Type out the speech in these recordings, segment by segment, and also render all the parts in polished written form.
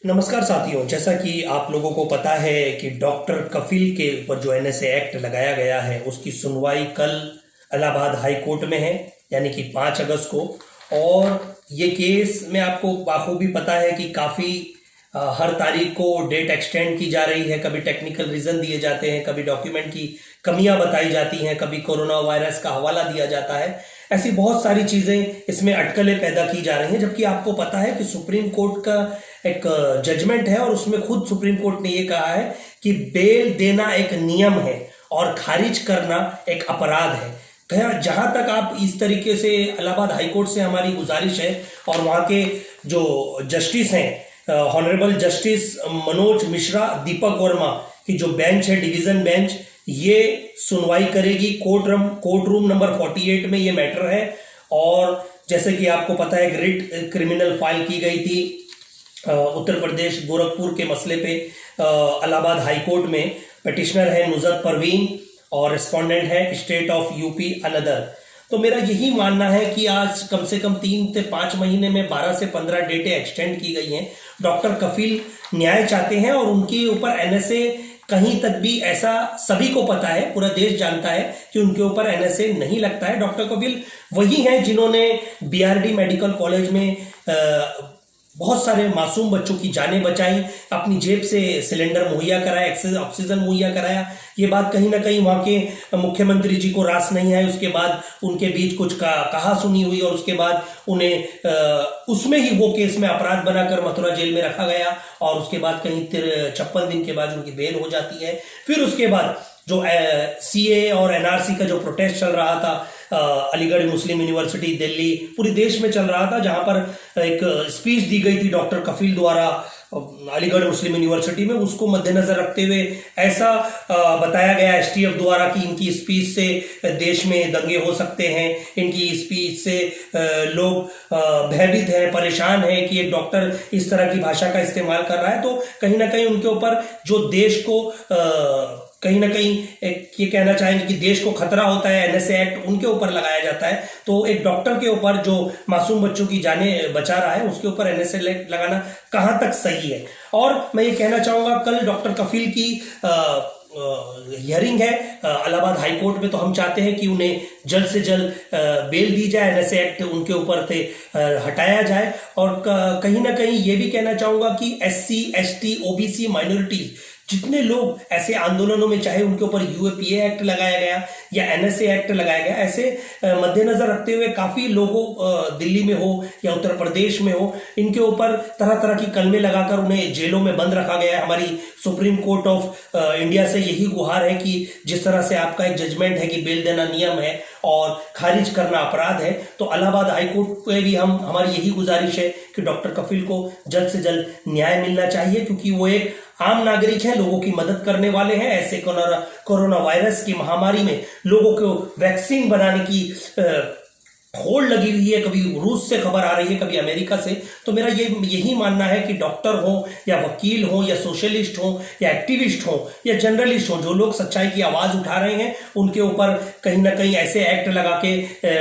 नमस्कार साथियों, जैसा कि आप लोगों को पता है कि डॉक्टर कफील के ऊपर जो एनएसए एक्ट लगाया गया है उसकी सुनवाई कल इलाहाबाद हाई कोर्ट में है, यानी कि 5 अगस्त को। और ये केस में आपको बाखूबी पता है कि काफ़ी हर तारीख को डेट एक्सटेंड की जा रही है। कभी टेक्निकल रीज़न दिए जाते हैं, कभी डॉक्यूमेंट की कमियां बताई जाती हैं, कभी कोरोना वायरस का हवाला दिया जाता है। ऐसी बहुत सारी चीज़ें इसमें अटकलें पैदा की जा रही हैं, जबकि आपको पता है कि सुप्रीम कोर्ट का एक जजमेंट है और उसमें खुद सुप्रीम कोर्ट ने ये कहा है कि बेल देना एक नियम है और खारिज करना एक अपराध है। जहां तक आप इस तरीके से इलाहाबाद हाईकोर्ट से हमारी गुजारिश है, और वहां के जो जस्टिस हैं, ऑनरेबल जस्टिस मनोज मिश्रा, दीपक वर्मा की जो बेंच है, डिवीजन बेंच, ये सुनवाई करेगी। कोर्ट रूम नंबर 48 में ये मैटर है। और जैसे कि आपको पता है, रिट क्रिमिनल फाइल की गई थी उत्तर प्रदेश गोरखपुर के मसले पे इलाहाबाद हाईकोर्ट में। पिटिशनर है नुजरत परवीन और रिस्पोंडेंट है स्टेट ऑफ यूपी अनदर। तो मेरा यही मानना है कि आज कम से कम 3 से 5 महीने में 12 से 15 डेटें एक्सटेंड की गई हैं। डॉक्टर कफील न्याय चाहते हैं और उनके ऊपर एनएसए कहीं तक भी, ऐसा सभी को पता है, पूरा देश जानता है कि उनके ऊपर एनएसए नहीं लगता है। डॉक्टर कफील वही हैं जिन्होंने बीआरडी मेडिकल कॉलेज में बहुत सारे मासूम बच्चों की जानें बचाई, अपनी जेब से सिलेंडर मुहैया कराया, ऑक्सीजन मुहैया कराया। ये बात कहीं ना कहीं वहाँ के मुख्यमंत्री जी को रास नहीं है। उसके बाद उनके बीच कुछ कहा सुनी हुई और उसके बाद उन्हें उसमें ही वो केस में अपराध बनाकर मथुरा जेल में रखा गया और उसके बाद कहीं 56 दिन के बाद उनकी बेल हो जाती है। फिर उसके बाद जो सीए और एनआरसी का जो प्रोटेस्ट चल रहा था अलीगढ़ मुस्लिम यूनिवर्सिटी दिल्ली, पूरे देश में चल रहा था, जहां पर एक स्पीच दी गई थी डॉक्टर कफील द्वारा अलीगढ़ मुस्लिम यूनिवर्सिटी में, उसको मद्देनजर रखते हुए ऐसा बताया गया एसटीएफ द्वारा कि इनकी स्पीच से देश में दंगे हो सकते हैं, इनकी स्पीच से लोग भयभीत हैं, परेशान हैं कि एक डॉक्टर इस तरह की भाषा का इस्तेमाल कर रहा है। तो कहीं ना कहीं उनके ऊपर जो देश को कहीं ना कहीं ये कहना चाहेंगे कि देश को खतरा होता है, एनएसए एक्ट उनके ऊपर लगाया जाता है। तो एक डॉक्टर के ऊपर जो मासूम बच्चों की जानें बचा रहा है उसके ऊपर एनएसए एक्ट लगाना कहां तक सही है। और मैं ये कहना चाहूंगा, कल डॉक्टर कफील की हियरिंग है इलाहाबाद हाई कोर्ट में, तो हम चाहते हैं कि उन्हें जल्द से जल्द बेल दी जाए, एनएसए एक्ट उनके ऊपर से हटाया जाए। और कहीं ना कहीं ये भी कहना चाहूंगा कि एससी, एसटी, ओबीसी, माइनॉरिटीज जितने लोग ऐसे आंदोलनों में, चाहे उनके ऊपर यूएपीए एक्ट लगाया गया या एनएसए एक्ट लगाया गया, ऐसे मद्देनजर रखते हुए काफी लोगों दिल्ली में हो या उत्तर प्रदेश में हो, इनके ऊपर तरह तरह की कलमें लगाकर उन्हें जेलों में बंद रखा गया है। हमारी सुप्रीम कोर्ट ऑफ इंडिया से यही गुहार है कि जिस तरह से आपका एक जजमेंट है कि बेल देना नियम है और खारिज करना अपराध है, तो इलाहाबाद हाईकोर्ट पे भी हमारी यही गुजारिश है कि डॉक्टर कफील को जल्द से जल्द न्याय मिलना चाहिए, क्योंकि वो एक आम नागरिक है, लोगों की मदद करने वाले हैं। ऐसे कोरोना वायरस की महामारी में लोगों को वैक्सीन बनाने की होड़ लगी हुई है, कभी रूस से खबर आ रही है, कभी अमेरिका से। तो मेरा यही मानना है कि डॉक्टर हो या वकील हो या सोशलिस्ट हो या एक्टिविस्ट हो या जर्नलिस्ट हो, जो लोग सच्चाई की आवाज उठा रहे हैं, उनके ऊपर कहीं ना कहीं ऐसे एक्ट लगा के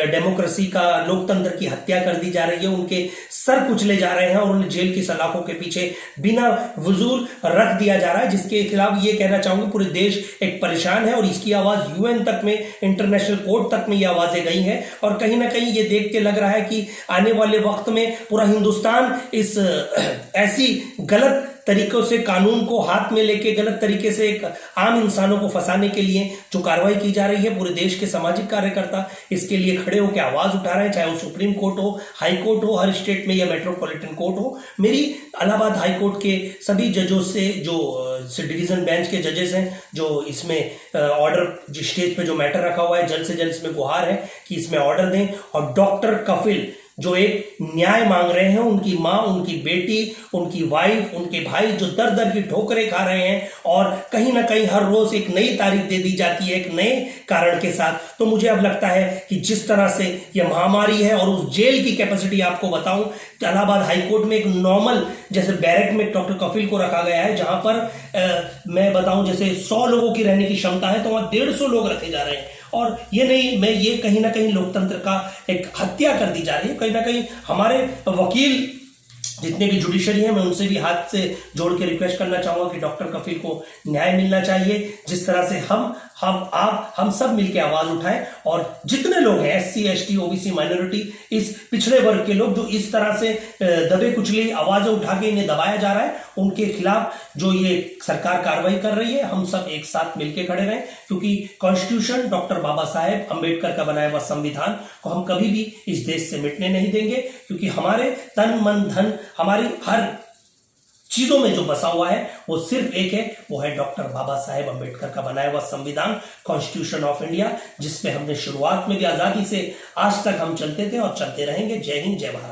डेमोक्रेसी का, लोकतंत्र की हत्या कर दी जा रही है, उनके सर कुचले जा रहे हैं और उन्हें जेल की सलाखों के पीछे बिना वजूल रख दिया जा रहा है, जिसके खिलाफ ये कहना चाहूंगा पूरे देश एक परेशान है। और इसकी आवाज यूएन तक में, इंटरनेशनल कोर्ट तक में ये आवाजें गई हैं। और कहीं ना कहीं ये देख के लग रहा है कि आने वाले वक्त में पूरा हिंदुस्तान इस ऐसी गलत तरीकों से कानून को हाथ में लेके गलत तरीके से एक आम इंसानों को फंसाने के लिए जो कार्रवाई की जा रही है, पूरे देश के सामाजिक कार्यकर्ता इसके लिए खड़े होकर आवाज उठा रहे हैं, चाहे वो सुप्रीम कोर्ट हो, हाई कोर्ट हो हर स्टेट में, या मेट्रोपॉलिटन कोर्ट हो। मेरी इलाहाबाद हाई कोर्ट के सभी जजों से, जो डिवीजन बेंच के जजेस हैं, जो इसमें ऑर्डर जिस स्टेज पे जो मैटर रखा हुआ है, जल्द से जल्द इसमें गुहार है कि इसमें ऑर्डर दें। और डॉक्टर कफील जो एक न्याय मांग रहे हैं, उनकी माँ, उनकी बेटी, उनकी वाइफ, उनके भाई जो दर दर की ठोकरें खा रहे हैं, और कहीं ना कहीं हर रोज एक नई तारीख दे दी जाती है एक नए कारण के साथ। तो मुझे अब लगता है कि जिस तरह से यह महामारी है, और उस जेल की कैपेसिटी आपको बताऊं, इलाहाबाद हाईकोर्ट में एक नॉर्मल जैसे बैरक में डॉक्टर कफील को रखा गया है, जहां पर मैं बताऊं जैसे 100 लोगों की रहने की क्षमता है, तो वहां 150 लोग रखे जा रहे हैं। और ये कहीं ना कहीं लोकतंत्र का एक हत्या कर दी जा रही है। कहीं ना कहीं हमारे वकील जितने भी जुडिशरी है मैं उनसे भी हाथ से जोड़ के रिक्वेस्ट करना चाहूंगा कि डॉक्टर कफील को न्याय मिलना चाहिए। जिस तरह से हम सब मिलकर आवाज उठाएं और जितने लोग हैं SC ST OBC माइनॉरिटी, इस पिछड़े वर्ग के लोग जो इस तरह से दबे कुचले आवाजें उठा के इन्हें दबाया जा रहा है, उनके खिलाफ जो ये सरकार कार्रवाई कर रही है, हम सब एक साथ मिलकर खड़े रहें। क्योंकि कॉन्स्टिट्यूशन डॉक्टर बाबा साहेब अंबेडकर का बनाया हुआ संविधान को हम कभी भी इस देश से मिटने नहीं देंगे। क्योंकि हमारे तन मन धन हमारी हर चीजों में जो बसा हुआ है वो सिर्फ एक है, वो है डॉक्टर बाबा साहेब अंबेडकर का बनाया हुआ संविधान, कॉन्स्टिट्यूशन ऑफ इंडिया, जिसमें हमने शुरुआत में भी आजादी से आज तक हम चलते थे और चलते रहेंगे। जय हिंद, जय भारत।